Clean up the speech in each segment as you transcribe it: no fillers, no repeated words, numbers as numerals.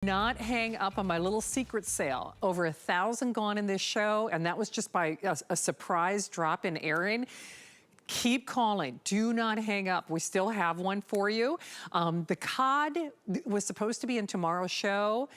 Not hang up on my little secret sale. Over 1,000 gone in this show, and that was just by a surprise drop-in airing. Keep calling. Do not hang up. We still have one for you. The cod was supposed to be in tomorrow's show.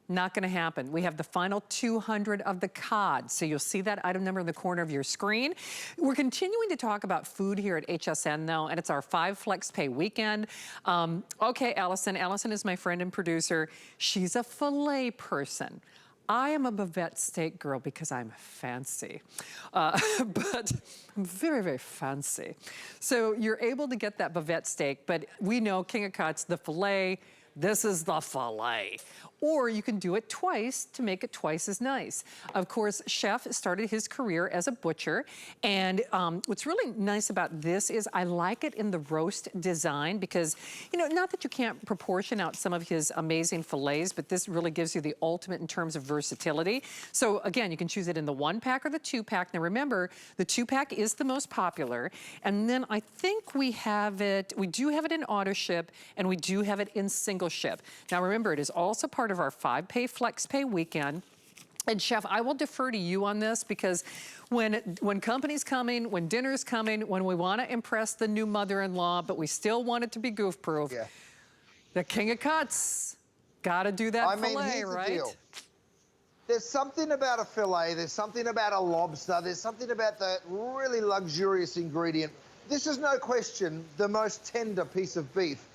Not gonna happen. We have the final 200 of the cod. So you'll see that item number in the corner of your screen. We're continuing to talk about food here at HSN though, and it's our 5 flex pay weekend. Okay, Allison. Allison is my friend and producer. She's a filet person. I am a bavette steak girl because I'm fancy, but I'm very, very fancy. So you're able to get that bavette steak, but we know King of Cuts, the filet, this is the filet. Or you can do it twice to make it twice as nice. Of course, Chef started his career as a butcher, and what's really nice about this is I like it in the roast design because, you know, not that you can't proportion out some of his amazing fillets, but this really gives you the ultimate in terms of versatility. So again, you can choose it in the 1-pack or the 2-pack. Now remember, the 2-pack is the most popular, and then I think we do have it in auto ship, and we do have it in single ship. Now remember, it is also part of our 5-pay flex pay weekend. And Chef, I will defer to you on this because when company's coming, when dinner's coming, when we want to impress the new mother-in-law, but we still want it to be goof-proof, the King of Cuts, gotta do that filet, right? The deal. There's something about a filet, there's something about a lobster, there's something about the really luxurious ingredient. This is no question the most tender piece of beef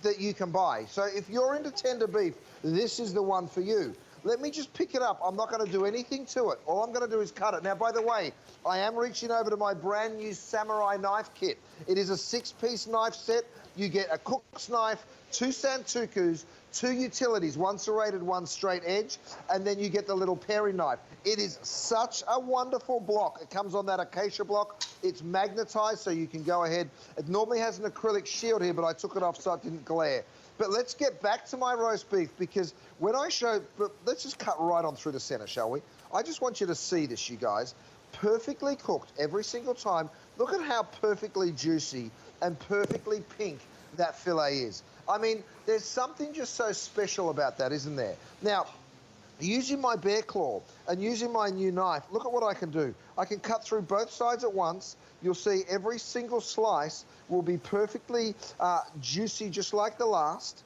that you can buy. So if you're into tender beef, this is the one for you. Let me just pick it up. I'm not going to do anything to it. All I'm going to do is cut it. Now, by the way, I am reaching over to my brand new samurai knife kit. It is a 6-piece knife set. You get a cook's knife, 2 santokus, 2 utilities, 1 serrated, 1 straight edge, and then you get the little paring knife. It is such a wonderful block. It comes on that acacia block. It's magnetized, so you can go ahead. It normally has an acrylic shield here, but I took it off so it didn't glare. But let's get back to my roast beef, because when I show, let's just cut right on through the center, shall we? I just want you to see this, you guys. Perfectly cooked every single time. Look at how perfectly juicy and perfectly pink that fillet is. I mean, there's something just so special about that, isn't there? Now, using my bear claw and using my new knife, look at what I can do. I can cut through both sides at once. You'll see every single slice will be perfectly juicy, just like the last.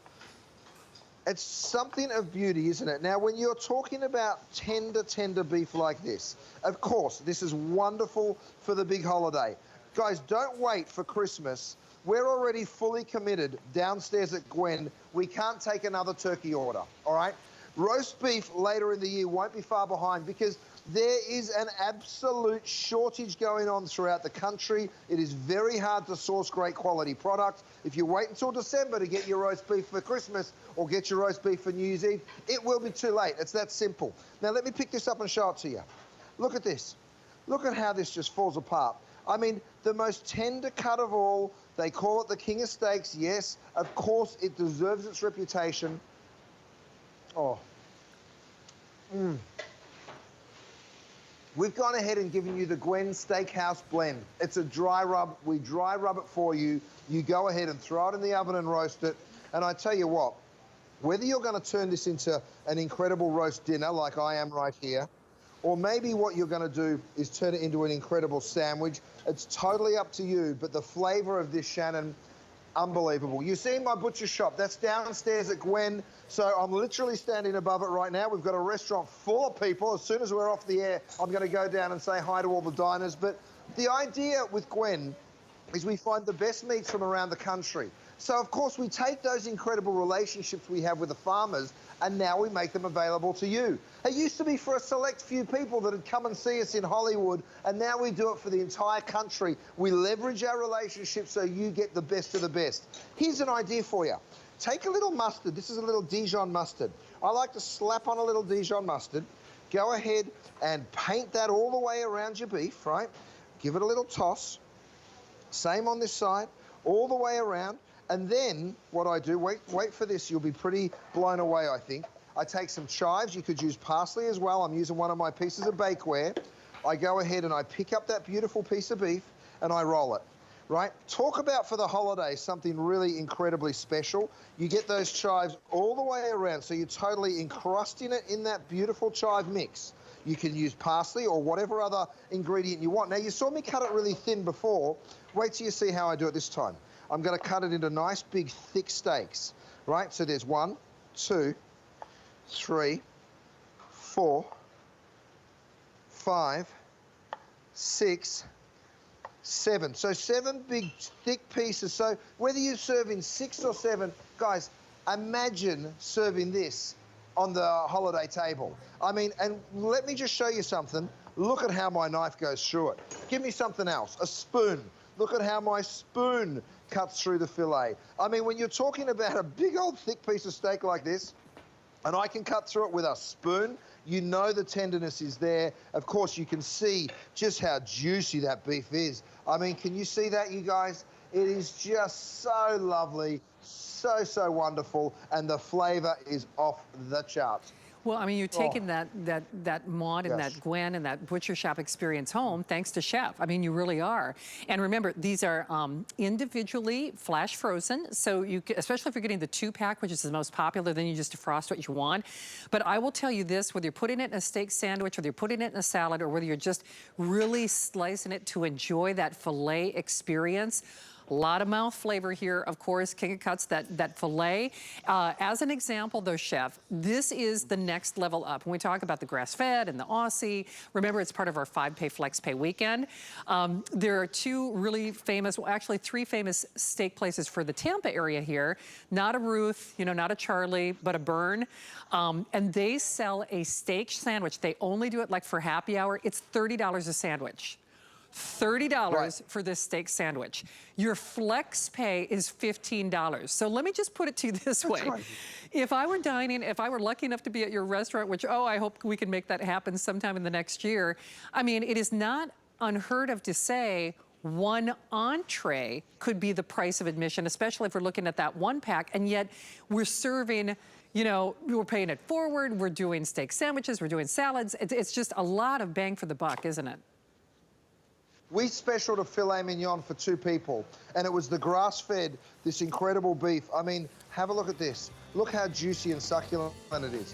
It's something of beauty, isn't it? Now, when you're talking about tender beef like this, of course, this is wonderful for the big holiday. Guys, don't wait for Christmas. We're already fully committed downstairs at Gwen. We can't take another turkey order, all right? Roast beef later in the year won't be far behind because there is an absolute shortage going on throughout the country. It is very hard to source great quality products. If you wait until December to get your roast beef for Christmas or get your roast beef for New Year's Eve, it will be too late. It's that simple. Now, let me pick this up and show it to you. Look at this. Look at how this just falls apart. I mean, the most tender cut of all. They call it the King of Steaks. Yes, of course, it deserves its reputation. Oh. We've gone ahead and given you the Gwen Steakhouse blend. It's a dry rub. We dry rub it for you. You go ahead and throw it in the oven and roast it. And I tell you what, whether you're going to turn this into an incredible roast dinner like I am right here, or maybe what you're going to do is turn it into an incredible sandwich, it's totally up to you. But the flavor of this, Shannon, unbelievable. You see my butcher shop, that's downstairs at Gwen. So I'm literally standing above it right now. We've got a restaurant full of people. As soon as we're off the air, I'm going to go down and say hi to all the diners. But the idea with Gwen is we find the best meats from around the country. So, of course, we take those incredible relationships we have with the farmers and now we make them available to you. It used to be for a select few people that had come and see us in Hollywood, and now we do it for the entire country. We leverage our relationships so you get the best of the best. Here's an idea for you. Take a little mustard. This is a little Dijon mustard. I like to slap on a little Dijon mustard. Go ahead and paint that all the way around your beef, right? Give it a little toss. Same on this side, all the way around. And then what I do, wait for this, you'll be pretty blown away, I think. I take some chives. You could use parsley as well. I'm using one of my pieces of bakeware. I go ahead and I pick up that beautiful piece of beef and I roll it. right? Talk about for the holidays something really incredibly special. You get those chives all the way around, so you're totally encrusting it in that beautiful chive mix. You can use parsley or whatever other ingredient you want. Now, you saw me cut it really thin before. Wait till you see how I do it this time. I'm going to cut it into nice, big, thick steaks, right? So there's 1, 2, 3, 4, 5, 6, 7. So 7 big, thick pieces. So whether you're serving 6 or 7, guys, imagine serving this on the holiday table. I mean, and let me just show you something. Look at how my knife goes through it. Give me something else, a spoon. Look at how my spoon cuts through the fillet. I mean, when you're talking about a big old thick piece of steak like this, and I can cut through it with a spoon, you know the tenderness is there. Of course, you can see just how juicy that beef is. I mean, can you see that, you guys? It is just so lovely, so wonderful, and the flavor is off the charts. Well, I mean, you're taking that Maud and Yes. that Gwen and that butcher shop experience home thanks to Chef. I mean, you really are. And remember, these are individually flash frozen. So you, especially if you're getting the 2-pack, which is the most popular, then you just defrost what you want. But I will tell you this, whether you're putting it in a steak sandwich, whether you're putting it in a salad, or whether you're just really slicing it to enjoy that filet experience, a lot of mouth flavor here, of course. King of Cuts, that filet. As an example, though, Chef, this is the next level up. When we talk about the grass-fed and the Aussie, remember it's part of our 5-pay flex pay weekend. There are 2 really famous, well, actually 3 famous steak places for the Tampa area here. Not a Ruth, you know, not a Charlie, but a Byrne. And they sell a steak sandwich. They only do it like for happy hour. It's $30 a sandwich. $30 Right. for this steak sandwich. Your flex pay is $15. So let me just put it to you this way. Right. If I were dining, if I were lucky enough to be at your restaurant, which, oh, I hope we can make that happen sometime in the next year. I mean, it is not unheard of to say 1 entree could be the price of admission, especially if we're looking at that 1-pack, and yet we're serving, you know, we're paying it forward, we're doing steak sandwiches, we're doing salads. It's just a lot of bang for the buck, isn't it? We specialed a filet mignon for 2 people, and it was the grass-fed, this incredible beef. I mean, have a look at this. Look how juicy and succulent it is.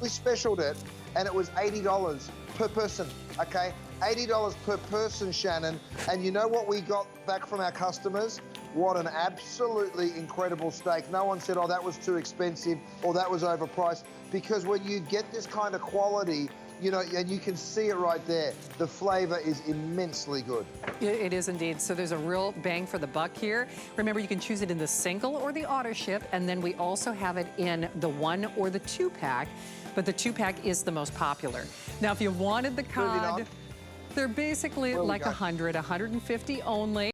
We specialed it, and it was $80 per person, okay? $80 per person, Shannon. And you know what we got back from our customers? What an absolutely incredible steak. No one said, oh, that was too expensive or that was overpriced, because when you get this kind of quality, you know, and you can see it right there. The flavor is immensely good. It is indeed. So there's a real bang for the buck here. Remember, you can choose it in the single or the auto ship, and then we also have it in the 1 or the 2-pack, but the 2-pack is the most popular. Now, if you wanted the cod, they're basically like 100, 150 only.